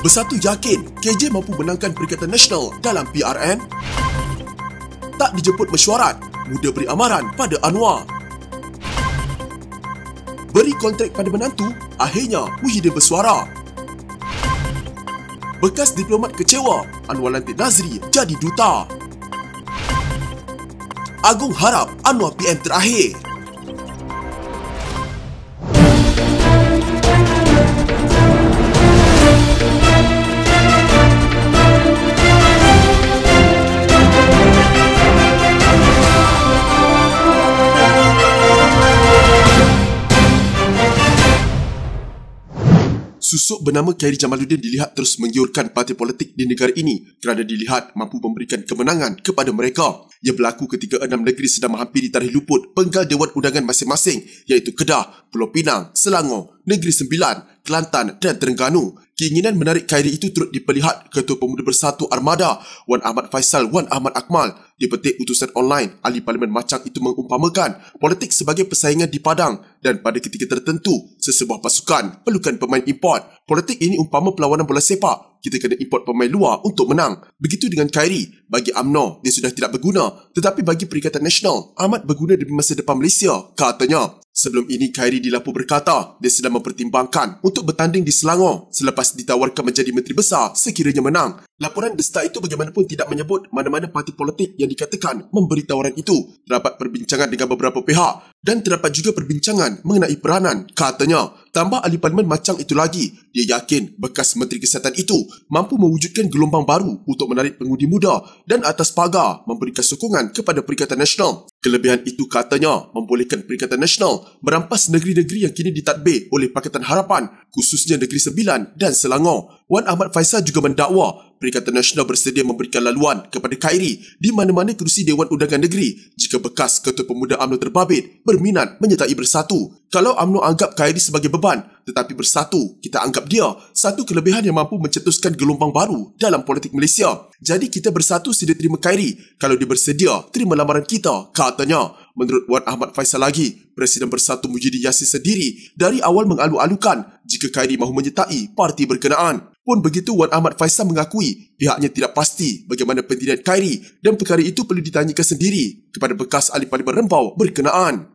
Bersatu yakin KJ mampu menangkan Perikatan Nasional dalam PRN? Tak dijemput mesyuarat, muda beri amaran pada Anwar. Beri kontrak pada menantu, akhirnya Muhyiddin bersuara. Bekas diplomat kecewa, Anwar lantik Nazri jadi duta. Agung harap Anwar PM terakhir. Susuk bernama Khairi Jamaluddin dilihat terus menggiurkan parti politik di negara ini kerana dilihat mampu memberikan kemenangan kepada mereka. Ia berlaku ketika 6 negeri sedang menghampiri tarikh luput penggal Dewan Undangan masing-masing iaitu Kedah, Pulau Pinang, Selangor, Negeri Sembilan, Kelantan dan Terengganu. Keinginan menarik Khairi itu turut diperlihat Ketua Pemuda Bersatu Armada Wan Ahmad Faisal Wan Ahmad Akmal. Di petik utusan online, ahli Parlimen Macang itu mengumpamakan politik sebagai persaingan di padang dan pada ketika tertentu, sesebuah pasukan perlukan pemain import. Politik ini umpama perlawanan bola sepak. Kita kena import pemain luar untuk menang. Begitu dengan Khairi. Bagi UMNO, dia sudah tidak berguna. Tetapi bagi Perikatan Nasional, amat berguna demi masa depan Malaysia, katanya. Sebelum ini, Khairi dilaporkan berkata dia sedang mempertimbangkan untuk bertanding di Selangor selepas ditawarkan menjadi Menteri Besar sekiranya menang. Laporan The Star itu bagaimanapun tidak menyebut mana-mana parti politik yang dikatakan memberi tawaran itu. Terdapat perbincangan dengan beberapa pihak dan terdapat juga perbincangan mengenai peranan, katanya. Tambah ahli Parlimen Macang itu lagi, dia yakin bekas Menteri Kesihatan itu mampu mewujudkan gelombang baru untuk menarik pengundi muda dan atas pagar memberikan sokongan kepada Perikatan Nasional. Kelebihan itu, katanya, membolehkan Perikatan Nasional merampas negeri-negeri yang kini ditadbir oleh Pakatan Harapan, khususnya Negeri Sembilan dan Selangor. Wan Ahmad Faisal juga mendakwa Perikatan Nasional bersedia memberikan laluan kepada Khairi di mana-mana kerusi Dewan Undangan Negeri jika bekas Ketua Pemuda UMNO terbabit berminat menyertai Bersatu. Kalau UMNO anggap Khairi sebagai beban, tetapi Bersatu, kita anggap dia satu kelebihan yang mampu mencetuskan gelombang baru dalam politik Malaysia. Jadi kita Bersatu sedia terima Khairi kalau dia bersedia terima lamaran kita, katanya. Menurut Wan Ahmad Faisal lagi, Presiden Bersatu Muhyiddin Yassin sendiri dari awal mengalu-alukan jika Khairi mahu menyertai parti berkenaan. Pun begitu, Wan Ahmad Faisal mengakui pihaknya tidak pasti bagaimana pendirian Khairi dan perkara itu perlu ditanyakan sendiri kepada bekas ahli Parlimen Rembau berkenaan.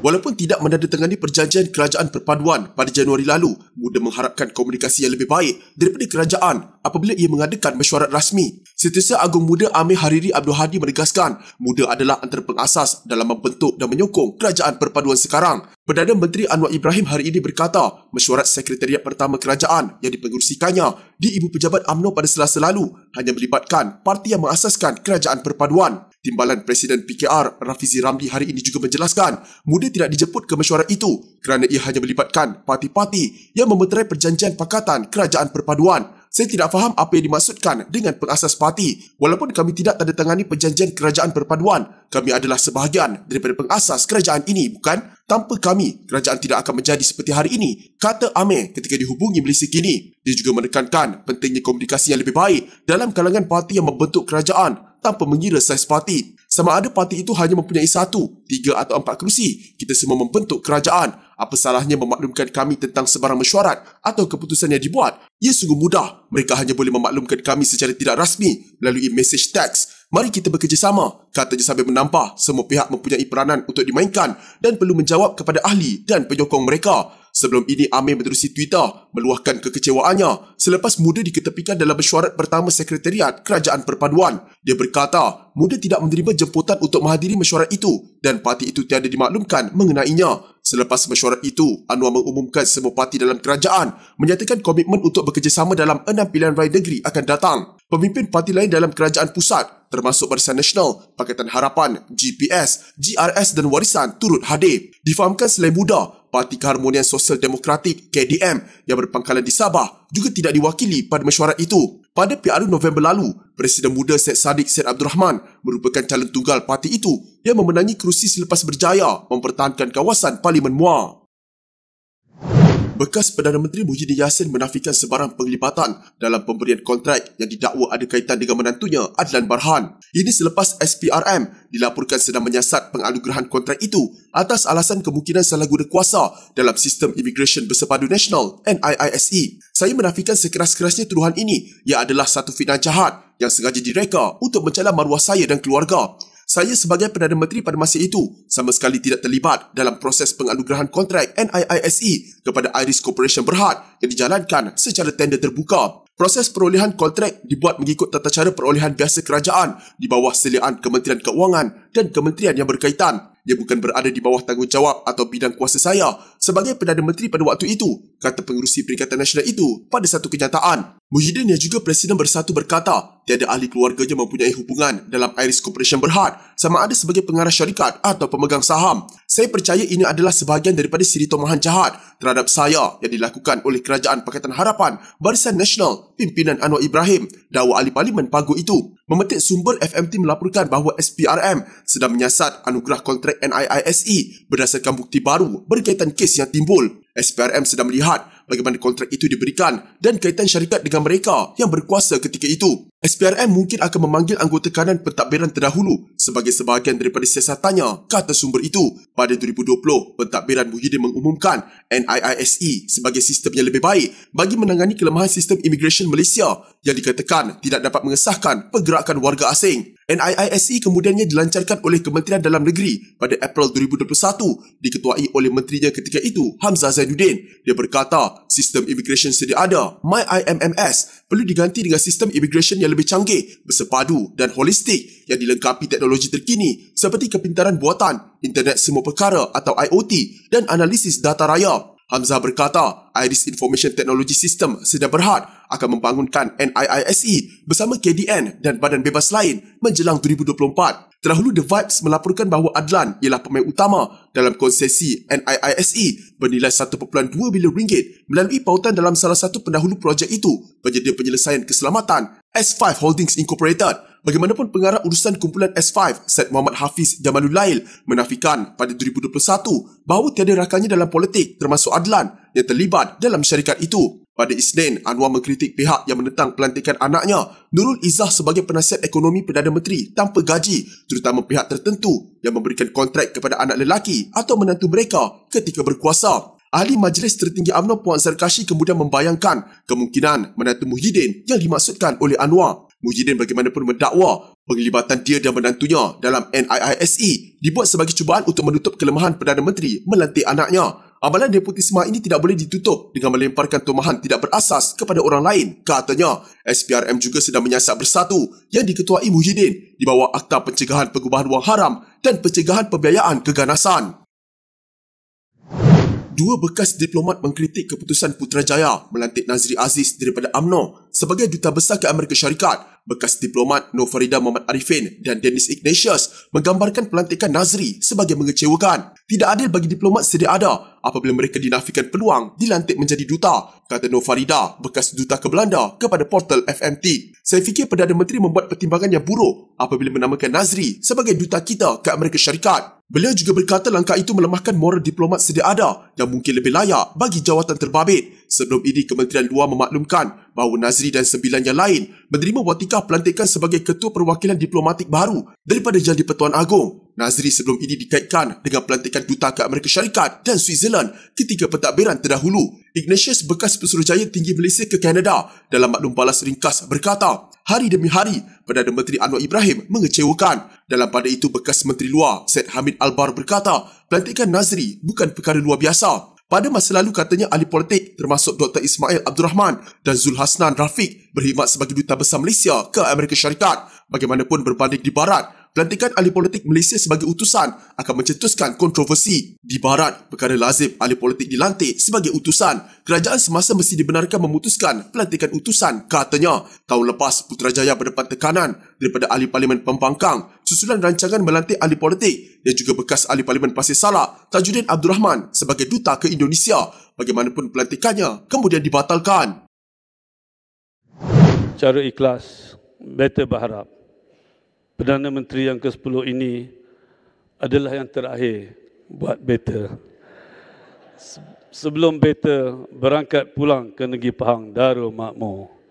Walaupun tidak menandatangani perjanjian kerajaan perpaduan pada Januari lalu, Muda mengharapkan komunikasi yang lebih baik daripada kerajaan apabila ia mengadakan mesyuarat rasmi. Setiausaha Agung Muda Amir Hariri Abdul Hadi menegaskan, Muda adalah antara pengasas dalam membentuk dan menyokong kerajaan perpaduan sekarang. Perdana Menteri Anwar Ibrahim hari ini berkata, mesyuarat Sekretariat Pertama Kerajaan yang dipengerusikannya di Ibu Pejabat UMNO pada Selasa lalu hanya melibatkan parti yang mengasaskan kerajaan perpaduan. Timbalan Presiden PKR Rafizi Ramli hari ini juga menjelaskan, Muda tidak dijemput ke mesyuarat itu kerana ia hanya melibatkan parti-parti yang memeterai perjanjian pakatan kerajaan perpaduan. Saya tidak faham apa yang dimaksudkan dengan pengasas parti. Walaupun kami tidak tandatangani perjanjian kerajaan perpaduan, kami adalah sebahagian daripada pengasas kerajaan ini, bukan? Tanpa kami, kerajaan tidak akan menjadi seperti hari ini, kata Amir ketika dihubungi Malaysia Kini. Dia juga menekankan pentingnya komunikasi yang lebih baik dalam kalangan parti yang membentuk kerajaan tanpa mengira saiz parti. Sama ada parti itu hanya mempunyai 1, 3 atau 4 kerusi, kita semua membentuk kerajaan. Apa salahnya memaklumkan kami tentang sebarang mesyuarat atau keputusan yang dibuat? Ia sungguh mudah. Mereka hanya boleh memaklumkan kami secara tidak rasmi melalui message teks. Mari kita bekerjasama, katanya sambil menambah semua pihak mempunyai peranan untuk dimainkan dan perlu menjawab kepada ahli dan penyokong mereka. Sebelum ini, Amir menerusi Twitter meluahkan kekecewaannya selepas Muda diketepikan dalam mesyuarat pertama Sekretariat Kerajaan Perpaduan. Dia berkata, Muda tidak menerima jemputan untuk menghadiri mesyuarat itu dan parti itu tiada dimaklumkan mengenainya. Selepas mesyuarat itu, Anwar mengumumkan semua parti dalam kerajaan menyatakan komitmen untuk bekerjasama dalam 6 pilihan raya negeri akan datang. Pemimpin parti lain dalam kerajaan pusat, termasuk Barisan Nasional, Pakatan Harapan, GPS, GRS dan Warisan turut hadir. Difahamkan selain Muda, Parti Keharmonian Sosial Demokratik KDM yang berpangkalan di Sabah juga tidak diwakili pada mesyuarat itu. Pada PRU November lalu, Presiden Muda Syed Saddiq Syed Abdul Rahman merupakan calon tunggal parti itu yang memenangi kerusi selepas berjaya mempertahankan kawasan Parlimen Muar. Bekas Perdana Menteri Muhyiddin Yassin menafikan sebarang penglibatan dalam pemberian kontrak yang didakwa ada kaitan dengan menantunya Adlan Barhan. Ini selepas SPRM dilaporkan sedang menyiasat penganugerahan kontrak itu atas alasan kemungkinan salah guna kuasa dalam sistem imigresen bersepadu nasional NIISE. Saya menafikan sekeras-kerasnya tuduhan ini ia adalah satu fitnah jahat yang sengaja direka untuk mencela maruah saya dan keluarga. Saya sebagai Perdana Menteri pada masa itu sama sekali tidak terlibat dalam proses penganugerahan kontrak NIISE kepada Iris Corporation Berhad yang dijalankan secara tender terbuka. Proses perolehan kontrak dibuat mengikut tata cara perolehan biasa kerajaan di bawah seliaan Kementerian Keuangan dan kementerian yang berkaitan. Ia bukan berada di bawah tanggungjawab atau bidang kuasa saya sebagai Perdana Menteri pada waktu itu, kata pengerusi Perikatan Nasional itu pada satu kenyataan. Muhyiddin yang juga Presiden Bersatu berkata, tiada ahli keluarganya mempunyai hubungan dalam Iris Corporation Berhad sama ada sebagai pengarah syarikat atau pemegang saham. Saya percaya ini adalah sebahagian daripada siri tomahan jahat terhadap saya yang dilakukan oleh Kerajaan Pakatan Harapan Barisan Nasional pimpinan Anwar Ibrahim, dakwa ahli parlimen Pagu itu. Memetik sumber FMT melaporkan bahawa SPRM sedang menyiasat anugerah kontrak NIISE berdasarkan bukti baru berkaitan kes yang timbul. SPRM sedang melihat bagaimana kontrak itu diberikan dan kaitan syarikat dengan mereka yang berkuasa ketika itu. SPRM mungkin akan memanggil anggota kanan pentadbiran terdahulu sebagai sebahagian daripada siasatannya, kata sumber itu. Pada 2020, pentadbiran Muhyiddin mengumumkan NIISE sebagai sistem yang lebih baik bagi menangani kelemahan sistem imigresen Malaysia yang dikatakan tidak dapat mengesahkan pergerakan warga asing. NIISE kemudiannya dilancarkan oleh Kementerian Dalam Negeri pada April 2021, diketuai oleh menterinya ketika itu, Hamzah Zainuddin. Dia berkata, sistem imigresen sedia ada, MyIMMS, perlu diganti dengan sistem imigresen yang lebih canggih, bersepadu dan holistik yang dilengkapi teknologi terkini seperti kepintaran buatan, internet semua perkara atau IoT dan analisis data raya. Hamzah berkata, Iris Information Technology System Sedia Berhad akan membangunkan NIISE bersama KDN dan badan bebas lain menjelang 2024. Terdahulu The Vibes melaporkan bahawa Adlan ialah pemain utama dalam konsesi NIISE bernilai 1.2 bilion ringgit melalui pautan dalam salah satu pendahulu projek itu, penyedia penyelesaian keselamatan S5 Holdings Incorporated. Bagaimanapun pengarah urusan kumpulan S5, Syed Muhammad Hafiz Jamalul Lail, menafikan pada 2021 bahawa tiada rakannya dalam politik termasuk Adlan yang terlibat dalam syarikat itu. Pada Isnin, Anwar mengkritik pihak yang menentang pelantikan anaknya, Nurul Izzah sebagai penasihat ekonomi Perdana Menteri tanpa gaji, terutama pihak tertentu yang memberikan kontrak kepada anak lelaki atau menantu mereka ketika berkuasa. Ahli Majlis Tertinggi UMNO Puan Zarkashi kemudian membayangkan kemungkinan menantu Muhyiddin yang dimaksudkan oleh Anwar. Muhyiddin bagaimanapun mendakwa penglibatan dia dan menantunya dalam NIISE dibuat sebagai cubaan untuk menutup kelemahan Perdana Menteri melantik anaknya. Amalan nepotisme ini tidak boleh ditutup dengan melemparkan tumahan tidak berasas kepada orang lain, katanya. SPRM juga sedang menyiasat Bersatu yang diketuai Muhyiddin di bawah Akta Pencegahan Pengubahan Wang Haram dan Pencegahan Pembiayaan Keganasan. Dua bekas diplomat mengkritik keputusan Putrajaya melantik Nazri Aziz daripada UMNO sebagai Duta Besar ke Amerika Syarikat. Bekas diplomat Nur Farida Muhammad Arifin dan Dennis Ignatius menggambarkan pelantikan Nazri sebagai mengecewakan. Tidak adil bagi diplomat sedia ada apabila mereka dinafikan peluang dilantik menjadi duta, kata Nur Farida, bekas duta ke Belanda, kepada portal FMT. Saya fikir Perdana Menteri membuat pertimbangan yang buruk apabila menamakan Nazri sebagai duta kita ke Amerika Syarikat. Beliau juga berkata langkah itu melemahkan moral diplomat sedia ada yang mungkin lebih layak bagi jawatan terbabit. Sebelum ini, Kementerian Luar memaklumkan bahawa Nazri dan 9 yang lain menerima watikah pelantikan sebagai Ketua Perwakilan Diplomatik baru daripada Jal di-Pertuan Agong. Nazri sebelum ini dikaitkan dengan pelantikan duta ke Amerika Syarikat dan Switzerland ketika pentadbiran terdahulu. Ignatius, bekas Pesuruhjaya Tinggi Malaysia ke Kanada, dalam maklum balas ringkas berkata, hari demi hari, Perdana Menteri Anwar Ibrahim mengecewakan. Dalam pada itu, bekas Menteri Luar Syed Hamid Albar berkata, pelantikan Nazri bukan perkara luar biasa. Pada masa lalu, katanya, ahli politik termasuk Dr. Ismail Abdul Rahman dan Zul Hasnan Rafiq berkhidmat sebagai Duta Besar Malaysia ke Amerika Syarikat. Bagaimanapun berbanding di Barat, pelantikan ahli politik Malaysia sebagai utusan akan mencetuskan kontroversi. Di Barat, perkara lazim ahli politik dilantik sebagai utusan. Kerajaan semasa mesti dibenarkan memutuskan pelantikan utusan, katanya. Tahun lepas, Putrajaya berdepan tekanan daripada ahli parlimen Pembangkang susulan rancangan melantik ahli politik dan juga bekas ahli parlimen Pasir Salak, Tajuddin Abdul Rahman, sebagai duta ke Indonesia. Bagaimanapun pelantikannya kemudian dibatalkan. Secara ikhlas, Better berharap Perdana Menteri yang ke-10 ini adalah yang terakhir buat Better. sebelum beta berangkat pulang ke negeri Pahang Darul Makmur.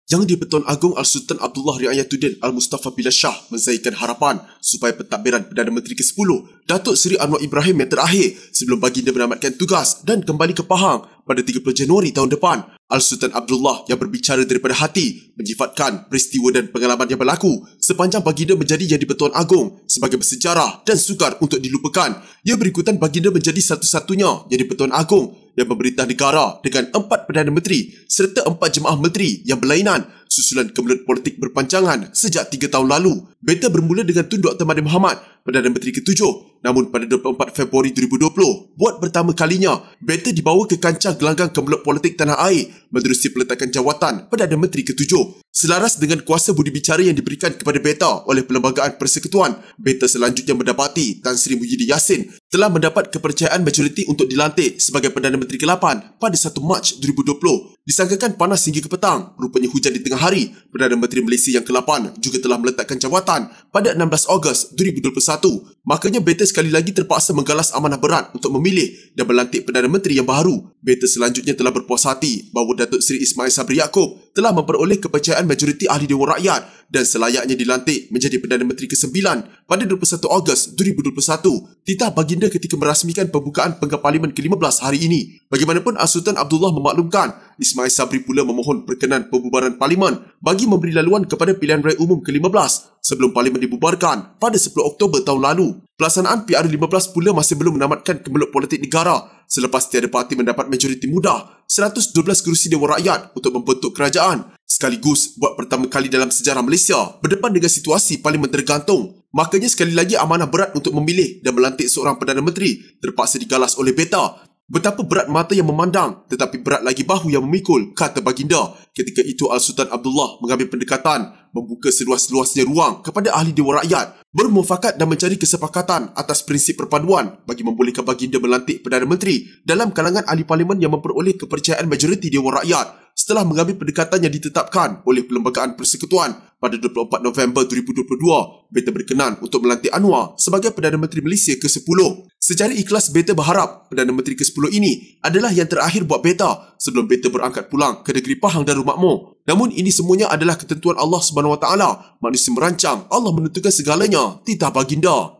Yang di-Pertuan Agong Al-Sultan Abdullah Riayatuddin Al-Mustafa Billah Shah menzahirkan harapan supaya pentadbiran Perdana Menteri ke-10 Datuk Seri Anwar Ibrahim yang terakhir sebelum baginda menamatkan tugas dan kembali ke Pahang pada 30 Januari tahun depan. Al-Sultan Abdullah yang berbicara daripada hati menyifatkan peristiwa dan pengalaman yang berlaku sepanjang baginda menjadi Yang di-Pertuan Agong sebagai bersejarah dan sukar untuk dilupakan. Ia berikutan baginda menjadi satu-satunya Yang di-Pertuan Agong yang memerintah negara dengan 4 Perdana Menteri serta 4 Jemaah Menteri yang berlainan susulan kemelut politik berpanjangan sejak 3 tahun lalu. Beta bermula dengan Tun Dr. Mahathir Mohamad, Perdana Menteri ke-7. Namun pada 24 Februari 2020, buat pertama kalinya, beta dibawa ke kancah gelanggang kemelut politik tanah air menerusi peletakan jawatan Perdana Menteri ke-7. Selaras dengan kuasa budi bicara yang diberikan kepada beta oleh Perlembagaan Persekutuan, beta selanjutnya mendapati Tan Sri Muhyiddin Yassin telah mendapat kepercayaan majoriti untuk dilantik sebagai Perdana Menteri ke-8 pada 1 Mac 2020. Disangkakan panas hingga ke petang, rupanya hujan di tengah hari. Perdana Menteri Malaysia yang ke-8 juga telah meletakkan jawatan pada 16 Ogos 2021. Makanya beta sekali lagi terpaksa menggalas amanah berat untuk memilih dan melantik Perdana Menteri yang baru. Beta selanjutnya telah berpuas hati bahawa Datuk Seri Ismail Sabri Yaakob telah memperoleh kepercayaan majoriti ahli Dewan Rakyat dan selayaknya dilantik menjadi Perdana Menteri ke-9 pada 21 Ogos 2021. Titah baginda ketika merasmikan pembukaan Penggal Parlimen ke-15 hari ini. Bagaimanapun Al-Sultan Abdullah memaklumkan, Ismail Sabri pula memohon perkenan pembubaran Parlimen bagi memberi laluan kepada pilihan raya umum ke-15 sebelum Parlimen dibubarkan pada 10 Oktober tahun lalu. Pelaksanaan PR15 pula masih belum menamatkan kemelut politik negara selepas tiada parti mendapat majoriti mudah 112 kerusi Dewan Rakyat untuk membentuk kerajaan. Sekaligus buat pertama kali dalam sejarah Malaysia berdepan dengan situasi Parlimen tergantung. Makanya sekali lagi amanah berat untuk memilih dan melantik seorang Perdana Menteri terpaksa digalas oleh beta. Betapa berat mata yang memandang, tetapi berat lagi bahu yang memikul, kata baginda. Ketika itu Al-Sultan Abdullah mengambil pendekatan, membuka seluas-luasnya ruang kepada ahli Dewan Rakyat, bermufakat dan mencari kesepakatan atas prinsip perpaduan bagi membolehkan baginda melantik Perdana Menteri dalam kalangan ahli parlimen yang memperoleh kepercayaan majoriti Dewan Rakyat. Setelah mengambil pendekatan yang ditetapkan oleh Perlembagaan Persekutuan pada 24 November 2022, beta berkenan untuk melantik Anwar sebagai Perdana Menteri Malaysia ke-10. Secara ikhlas beta berharap Perdana Menteri ke-10 ini adalah yang terakhir buat beta sebelum beta berangkat pulang ke negeri Pahang Darul Makmur. Namun ini semuanya adalah ketentuan Allah SWT. Manusia merancang, Allah menentukan segalanya. Titah baginda.